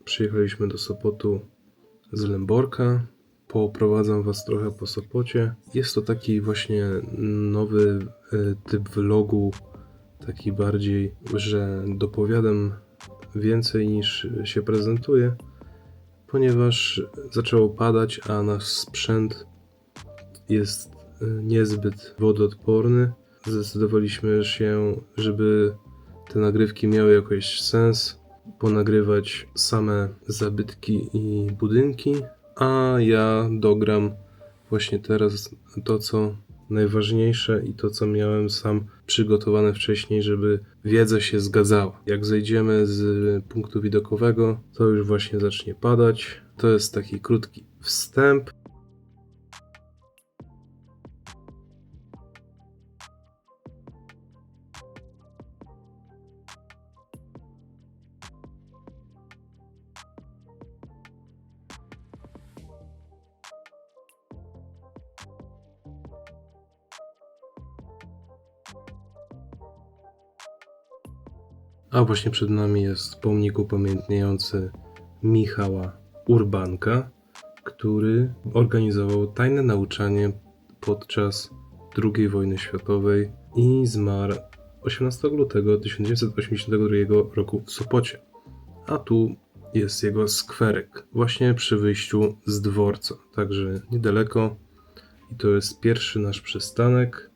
Przyjechaliśmy do Sopotu z Lęborka. Poprowadzam Was trochę po Sopocie. Jest to taki właśnie nowy typ vlogu, taki bardziej, że dopowiadam więcej niż się prezentuje, ponieważ zaczęło padać, a nasz sprzęt jest niezbyt wodoodporny. Zdecydowaliśmy się, żeby te nagrywki miały jakiś sens, ponagrywać same zabytki i budynki, a ja dogram właśnie teraz to, co najważniejsze i to, co miałem sam przygotowane wcześniej, żeby wiedza się zgadzała. Jak zejdziemy z punktu widokowego, to już właśnie zacznie padać. To jest taki krótki wstęp. A właśnie przed nami jest pomnik upamiętniający Michała Urbanka, który organizował tajne nauczanie podczas II wojny światowej i zmarł 18 lutego 1982 roku w Sopocie. A tu jest jego skwerek, właśnie przy wyjściu z dworca, także niedaleko. I to jest pierwszy nasz przystanek.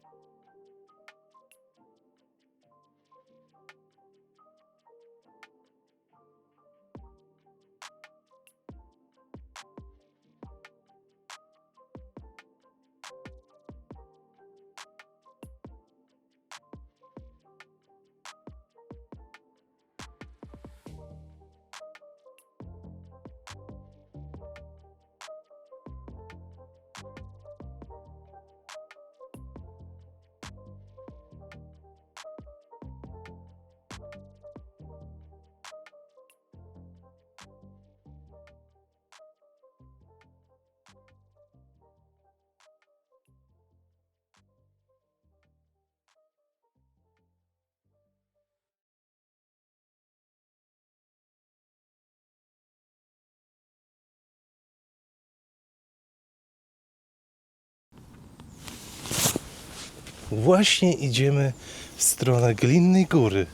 Właśnie idziemy w stronę Glinnej Góry,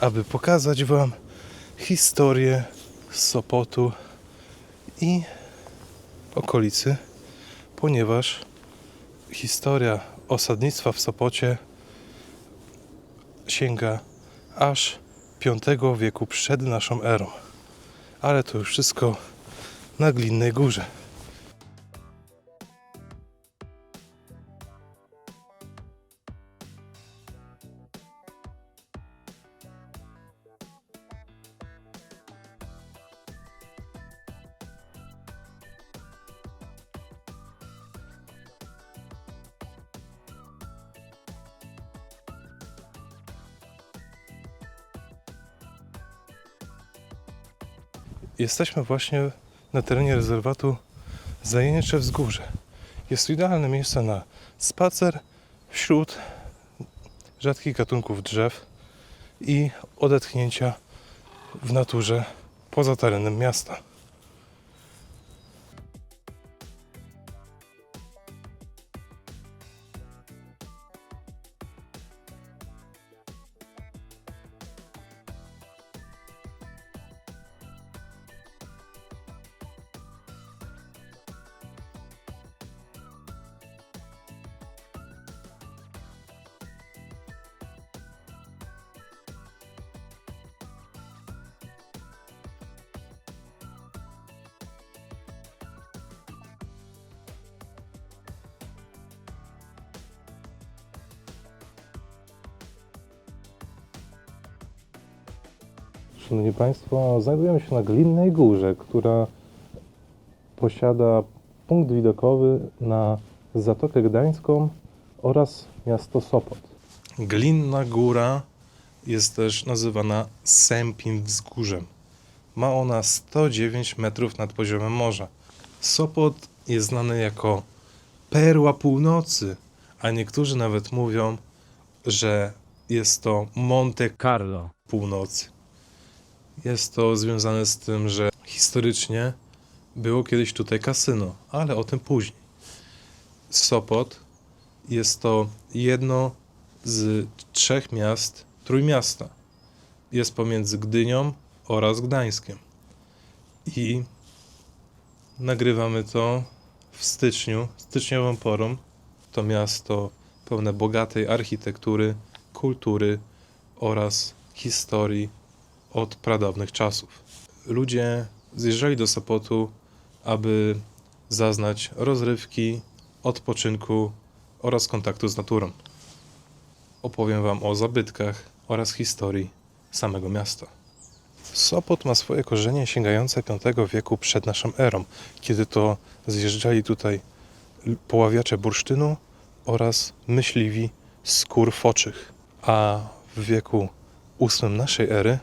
aby pokazać Wam historię Sopotu i okolicy, ponieważ historia osadnictwa w Sopocie sięga aż V wieku przed naszą erą. Ale to już wszystko na Glinnej Górze. Jesteśmy właśnie na terenie rezerwatu Zajęcze Wzgórze. Jest to idealne miejsce na spacer wśród rzadkich gatunków drzew i odetchnięcia w naturze poza terenem miasta. Szanowni Państwo, znajdujemy się na Glinnej Górze, która posiada punkt widokowy na Zatokę Gdańską oraz miasto Sopot. Glinna Góra jest też nazywana Sępim Wzgórzem. Ma ona 109 metrów nad poziomem morza. Sopot jest znany jako perła północy, a niektórzy nawet mówią, że jest to Monte Carlo północy. Jest to związane z tym, że historycznie było kiedyś tutaj kasyno, ale o tym później. Sopot jest to jedno z 3 miast Trójmiasta. Jest pomiędzy Gdynią oraz Gdańskiem. I nagrywamy to w styczniu, styczniową porą. To miasto pełne bogatej architektury, kultury oraz historii od pradawnych czasów. Ludzie zjeżdżali do Sopotu, aby zaznać rozrywki, odpoczynku oraz kontaktu z naturą. Opowiem Wam o zabytkach oraz historii samego miasta. Sopot ma swoje korzenie sięgające V wieku przed naszą erą, kiedy to zjeżdżali tutaj poławiacze bursztynu oraz myśliwi z skór foczych. A w wieku VIII naszej ery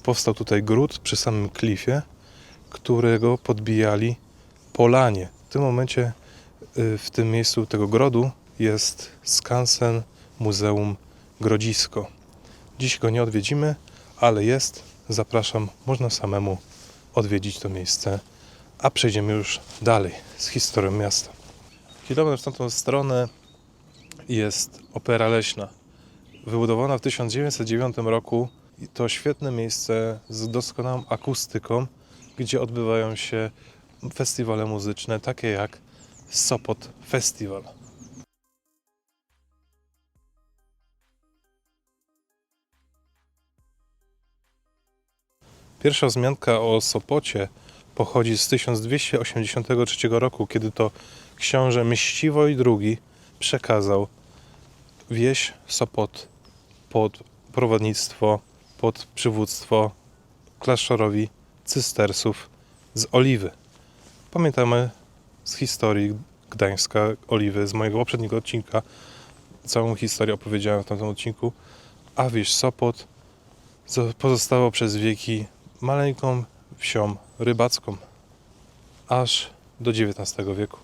powstał tutaj gród przy samym klifie, którego podbijali Polanie. W tym momencie w tym miejscu tego grodu jest skansen Muzeum Grodzisko. Dziś go nie odwiedzimy, ale jest. Zapraszam, można samemu odwiedzić to miejsce, a przejdziemy już dalej z historią miasta. Kilometr w tamtą stronę jest Opera Leśna. Wybudowana w 1909 roku. To świetne miejsce z doskonałą akustyką, gdzie odbywają się festiwale muzyczne, takie jak Sopot Festival. Pierwsza wzmianka o Sopocie pochodzi z 1283 roku, kiedy to książę Mściwoj II przekazał wieś Sopot pod przewodnictwo, pod przywództwo klasztorowi cystersów z Oliwy. Pamiętamy z historii Gdańska, Oliwy, z mojego poprzedniego odcinka. Całą historię opowiedziałem w tamtym odcinku, a wieś Sopot pozostało przez wieki maleńką wsią rybacką, aż do XIX wieku.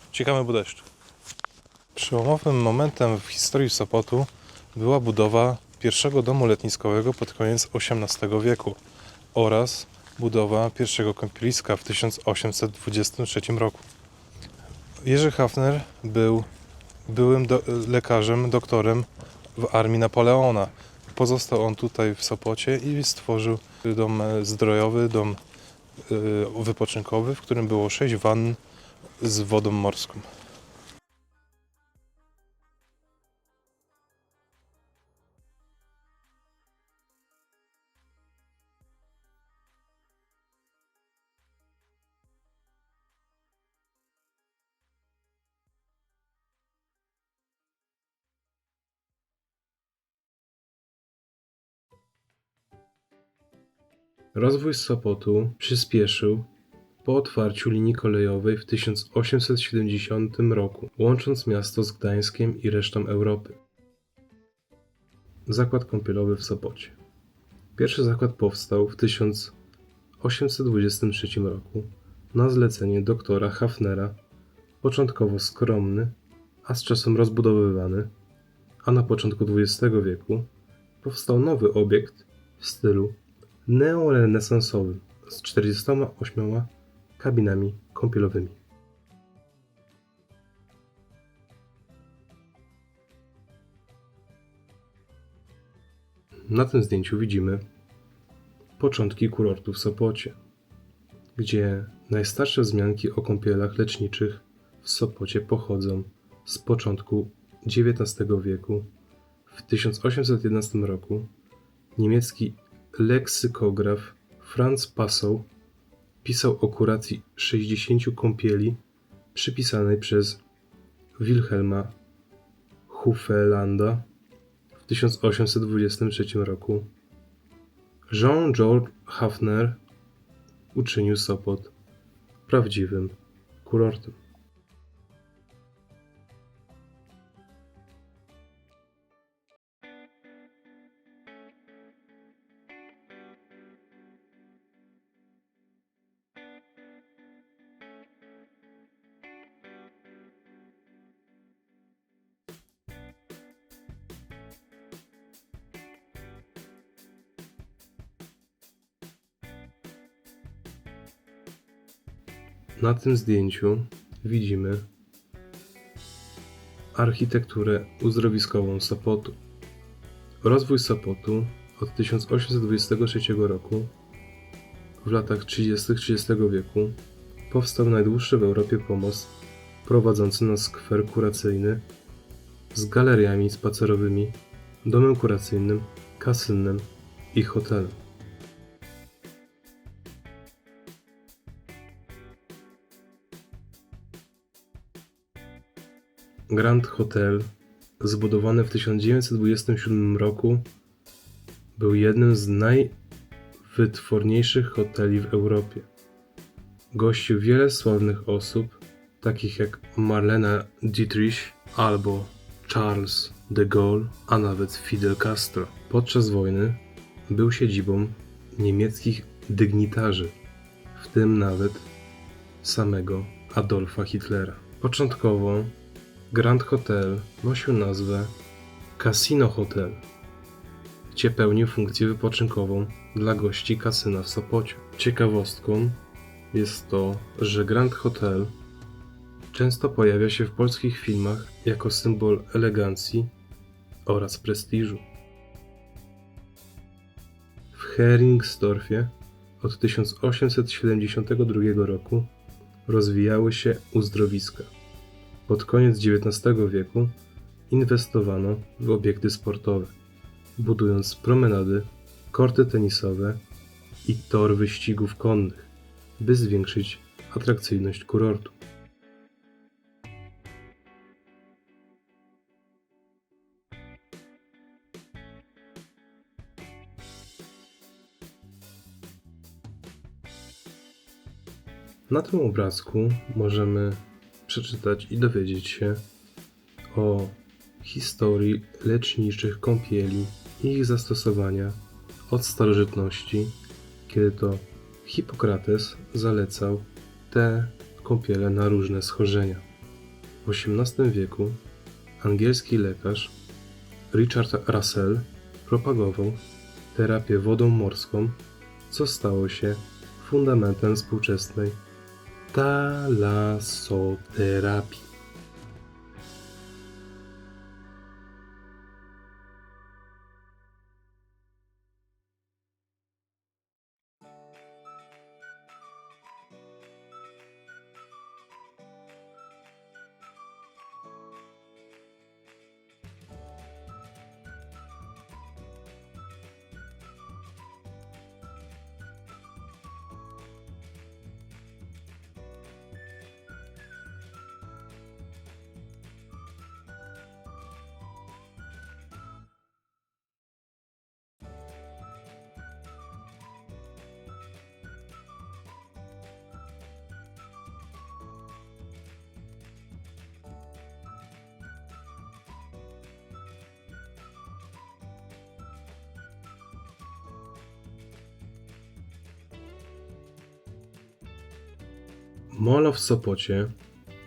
Uciekamy po deszczu. Przełomowym momentem w historii Sopotu była budowa pierwszego domu letniskowego pod koniec XVIII wieku oraz budowa pierwszego kąpieliska w 1823 roku. Jerzy Hafner był byłym lekarzem, doktorem w armii Napoleona. Pozostał on tutaj w Sopocie i stworzył dom zdrojowy, dom wypoczynkowy, w którym było 6 wann z wodą morską. Rozwój Sopotu przyspieszył po otwarciu linii kolejowej w 1870 roku, łącząc miasto z Gdańskiem i resztą Europy. Zakład kąpielowy w Sopocie. Pierwszy zakład powstał w 1823 roku na zlecenie doktora Hafnera, początkowo skromny, a z czasem rozbudowywany, a na początku XX wieku powstał nowy obiekt w stylu neorenesansowym z 48 kabinami kąpielowymi. Na tym zdjęciu widzimy początki kurortu w Sopocie, gdzie najstarsze wzmianki o kąpielach leczniczych w Sopocie pochodzą z początku XIX wieku. W 1811 roku niemiecki leksykograf Franz Passow pisał o kuracji 60 kąpieli przypisanej przez Wilhelma Hufelanda w 1823 roku. Jean-Georges Hafner uczynił Sopot prawdziwym kurortem. Na tym zdjęciu widzimy architekturę uzdrowiskową Sopotu. Rozwój Sopotu od 1823 roku, w latach 30. XX wieku, powstał najdłuższy w Europie pomost prowadzący na skwer kuracyjny z galeriami spacerowymi, domem kuracyjnym, kasynem i hotelem. Grand Hotel, zbudowany w 1927 roku, był jednym z najwytworniejszych hoteli w Europie. Gościł wiele sławnych osób, takich jak Marlene Dietrich albo Charles de Gaulle, a nawet Fidel Castro. Podczas wojny był siedzibą niemieckich dygnitarzy, w tym nawet samego Adolfa Hitlera. Początkowo Grand Hotel nosił nazwę Casino Hotel, gdzie pełnił funkcję wypoczynkową dla gości kasyna w Sopocie. Ciekawostką jest to, że Grand Hotel często pojawia się w polskich filmach jako symbol elegancji oraz prestiżu. W Heringsdorfie od 1872 roku rozwijały się uzdrowiska. Pod koniec XIX wieku inwestowano w obiekty sportowe, budując promenady, korty tenisowe i tor wyścigów konnych, by zwiększyć atrakcyjność kurortu. Na tym obrazku możemy przeczytać i dowiedzieć się o historii leczniczych kąpieli i ich zastosowania od starożytności, kiedy to Hipokrates zalecał te kąpiele na różne schorzenia. W XVIII wieku angielski lekarz Richard Russell propagował terapię wodą morską, co stało się fundamentem współczesnej talassoterapii. Molo w Sopocie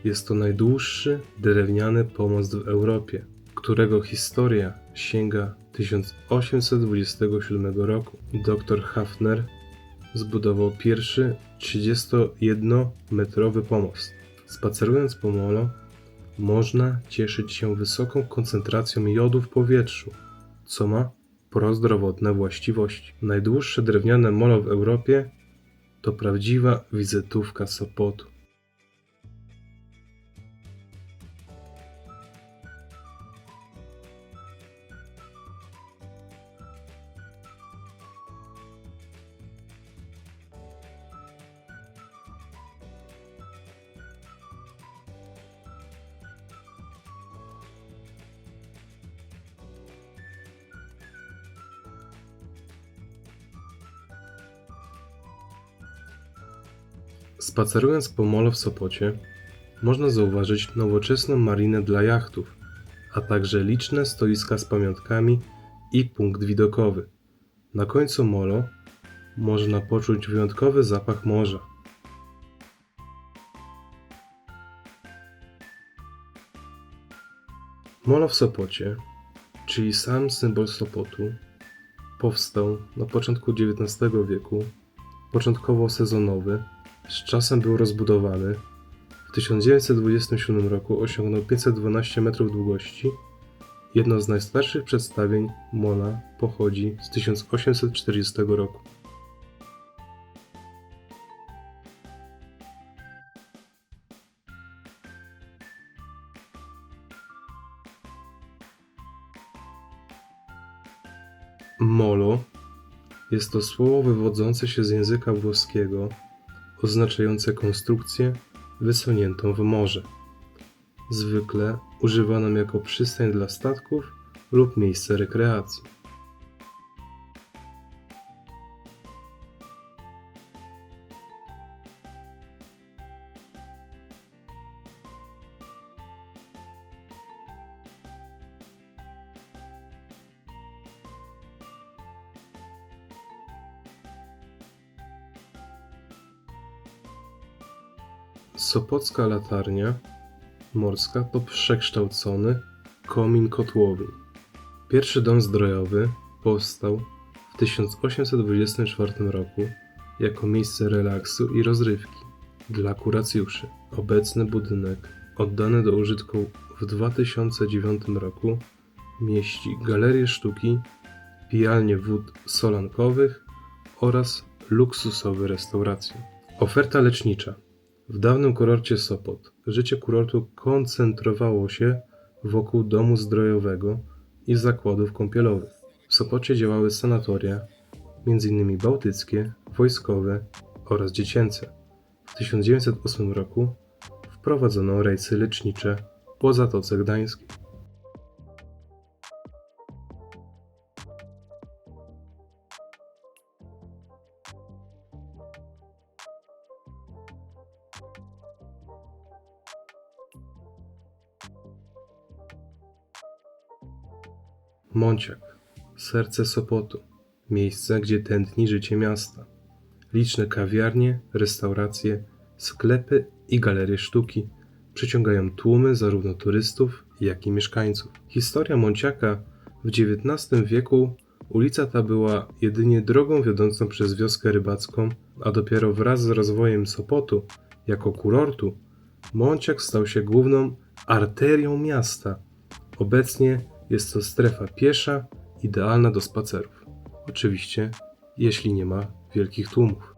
jest to najdłuższy drewniany pomost w Europie, którego historia sięga 1827 roku. Dr Hafner zbudował pierwszy 31-metrowy pomost. Spacerując po molo, można cieszyć się wysoką koncentracją jodu w powietrzu, co ma prozdrowotne właściwości. Najdłuższe drewniane molo w Europie to prawdziwa wizytówka Sopotu. Spacerując po molo w Sopocie, można zauważyć nowoczesną marinę dla jachtów, a także liczne stoiska z pamiątkami i punkt widokowy. Na końcu molo można poczuć wyjątkowy zapach morza. Molo w Sopocie, czyli sam symbol Sopotu, powstał na początku XIX wieku, początkowo sezonowy, Z czasem był rozbudowany. W 1927 roku osiągnął 512 metrów długości. Jedno z najstarszych przedstawień mola pochodzi z 1840 roku. Molo jest to słowo wywodzące się z języka włoskiego, oznaczające konstrukcję wysuniętą w morze, zwykle używaną jako przystań dla statków lub miejsce rekreacji. Sopocka latarnia morska to przekształcony komin kotłowy. Pierwszy dom zdrojowy powstał w 1824 roku jako miejsce relaksu i rozrywki dla kuracjuszy. Obecny budynek, oddany do użytku w 2009 roku, mieści galerię sztuki, pijalnię wód solankowych oraz luksusowe restauracje. Oferta lecznicza. W dawnym kurorcie Sopot życie kurortu koncentrowało się wokół domu zdrojowego i zakładów kąpielowych. W Sopocie działały sanatoria, m.in. bałtyckie, wojskowe oraz dziecięce. W 1908 roku wprowadzono rejsy lecznicze po Zatoce Gdańskiej. Monciak, serce Sopotu, miejsce, gdzie tętni życie miasta. Liczne kawiarnie, restauracje, sklepy i galerie sztuki przyciągają tłumy zarówno turystów, jak i mieszkańców. Historia Monciaka. W XIX wieku ulica ta była jedynie drogą wiodącą przez wioskę rybacką, a dopiero wraz z rozwojem Sopotu jako kurortu Monciak stał się główną arterią miasta. Obecnie jest to strefa piesza, idealna do spacerów. Oczywiście, jeśli nie ma wielkich tłumów.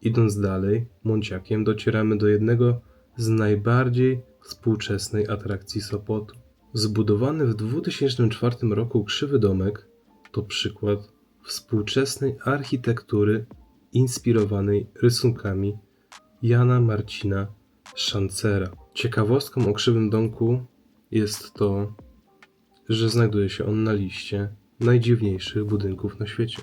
Idąc dalej, Monciakiem docieramy do jednego z najbardziej współczesnej atrakcji Sopotu. Zbudowany w 2004 roku krzywy domek to przykład współczesnej architektury inspirowanej rysunkami Jana Marcina Szancera. Ciekawostką o krzywym domku jest to, że znajduje się on na liście najdziwniejszych budynków na świecie.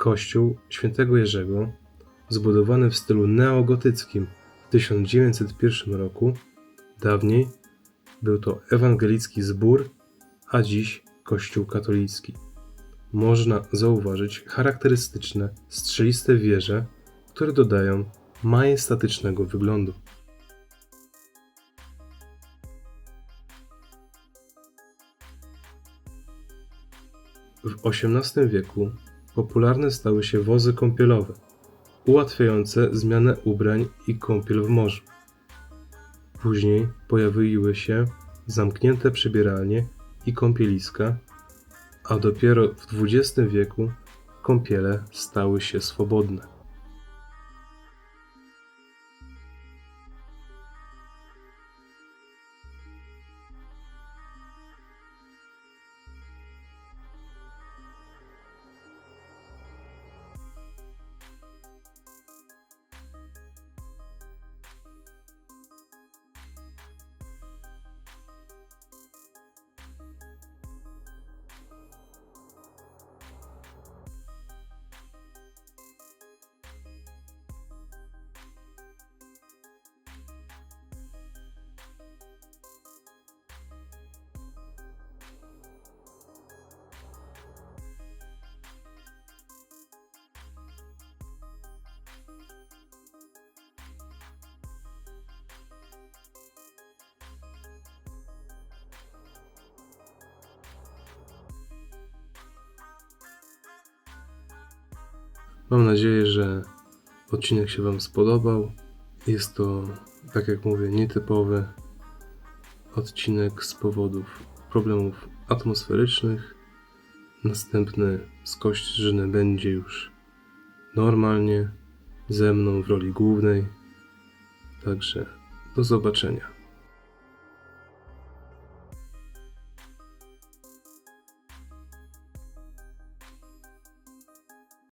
Kościół Świętego Jerzego, zbudowany w stylu neogotyckim w 1901 roku, dawniej był to ewangelicki zbór, a dziś Kościół katolicki. Można zauważyć charakterystyczne strzeliste wieże, które dodają majestatycznego wyglądu. W XVIII wieku popularne stały się wozy kąpielowe, ułatwiające zmianę ubrań i kąpiel w morzu. Później pojawiły się zamknięte przebieralnie i kąpieliska, a dopiero w XX wieku kąpiele stały się swobodne. Mam nadzieję, że odcinek się Wam spodobał. Jest to, tak jak mówię, nietypowy odcinek z powodów problemów atmosferycznych. Następny z Kościerzyny będzie już normalnie ze mną w roli głównej. Także do zobaczenia.